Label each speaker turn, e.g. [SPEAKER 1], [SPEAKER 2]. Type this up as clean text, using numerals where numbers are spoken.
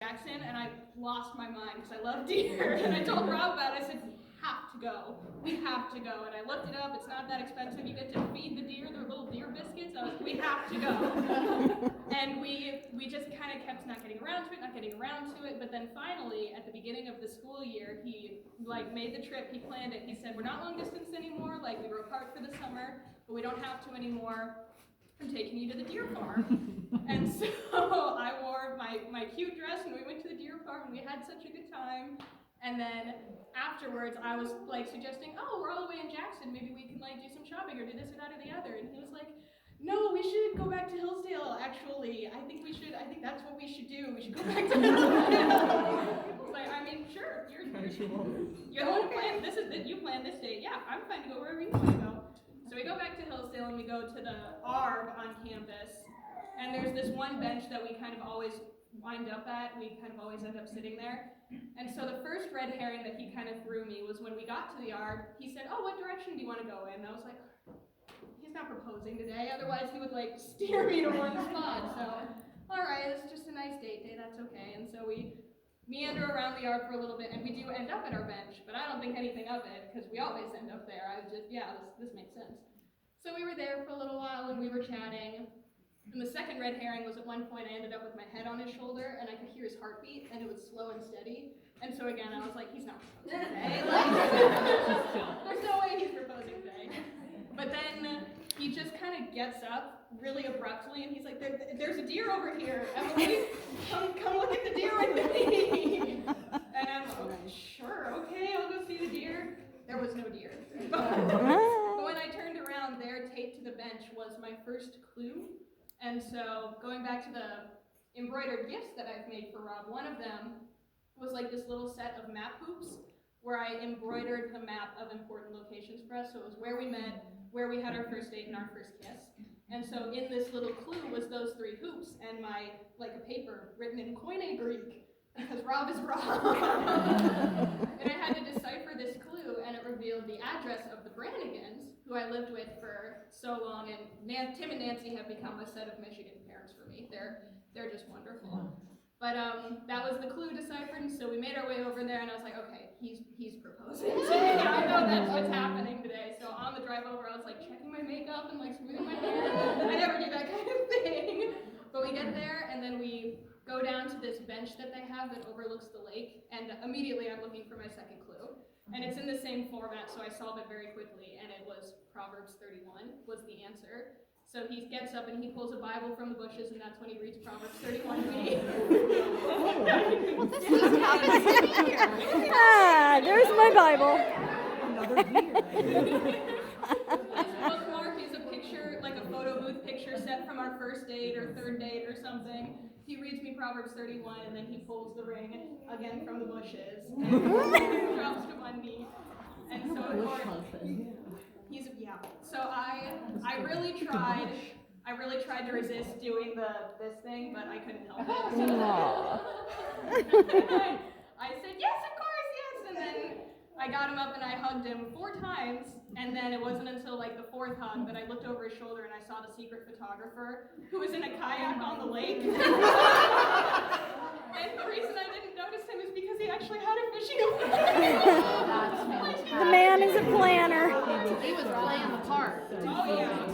[SPEAKER 1] Jackson, and I lost my mind because I love deer. And I told Rob about it. I said, we have to go. We have to go. And I looked it up. It's not that expensive. You get to feed the deer their little deer biscuits. I was like, we have to go. And we just kind of kept not getting around to it. But then finally, at the beginning of the school year, he made the trip. He planned it. He said, we're not long distance anymore. Like, we were apart for the summer, but we don't have to anymore. I'm taking you to the deer farm. And so I wore my cute dress and we went to the deer farm and we had such a good time. And then afterwards I was suggesting, oh, we're all the way in Jackson, maybe we can do some shopping or do this or that or the other. And he was like, no, we should go back to Hillsdale, actually. I think that's what we should do. We should go back to Hillsdale. I was like, I mean, sure, you're the one who planned you planned this date. Yeah, I'm fine to go wherever you want to go. So we go back to Hillsdale and we go to the ARB on campus, and there's this one bench that we kind of always wind up at. We kind of always end up sitting there. And so the first red herring that he kind of threw me was when we got to the ARB, he said, oh, what direction do you want to go in? And I was like, he's not proposing today, otherwise he would steer me to one spot. So, all right, it's just a nice date day, that's okay. And so we meander around the ARB for a little bit, and we do end up at our bench, but I don't think anything of it, because we always end up there. I was just, this makes sense. So we were there for a little while, and we were chatting, and the second red herring was at one point I ended up with my head on his shoulder, and I could hear his heartbeat, and it was slow and steady, and so again, I was like, he's not proposing today. There's no way he's proposing today. But then he just kind of gets up really abruptly, and he's like, there's a deer over here. Emily, come look at the deer with me. And I'm like, sure, okay, I'll go see the deer. There was no deer. But when I turned around, there, taped to the bench, was my first clue. And so going back to the embroidered gifts that I've made for Rob, one of them was this little set of map hoops where I embroidered the map of important locations for us. So it was where we met, where we had our first date, and our first kiss. And so in this little clue was those three hoops and a paper written in Koine Greek, because Rob is Rob. And I had to decipher this clue, and it revealed the address of the Brannigans, who I lived with for so long, and Tim and Nancy have become a set of Michigan parents for me. They're just wonderful. But that was the clue deciphered, and so we made our way over there, and I was like, okay, he's proposing to me. I know that's what's happening today. So on the drive over, I was checking my makeup and smoothing my hair. I never do that kind of thing. But we get there, and then we go down to this bench that they have that overlooks the lake, and immediately I'm looking for my second clue. And it's in the same format, so I solve it very quickly, and it was Proverbs 31 was the answer. So he gets up and he pulls a Bible from the bushes, and that's when he reads Proverbs 31 to me.
[SPEAKER 2] Well, this is happens to be here. There's my Bible.
[SPEAKER 3] Another deer.
[SPEAKER 1] His bookmark is a picture, a photo booth picture set from our first date or third date or something. He reads me Proverbs 31, and then he pulls the ring again from the bushes and drops to one knee. And so, of course, So I really tried to resist doing this thing, but I couldn't help it. So I said, yes, of course, yes. And then I got him up and I hugged him 4 times. And then it wasn't until the 4th hug that I looked over his shoulder and I saw the secret photographer who was in a kayak on the lake. And the reason I didn't notice him is because he actually had a fishing
[SPEAKER 2] The man is a planner.
[SPEAKER 4] He was playing the part.
[SPEAKER 1] Oh, yeah.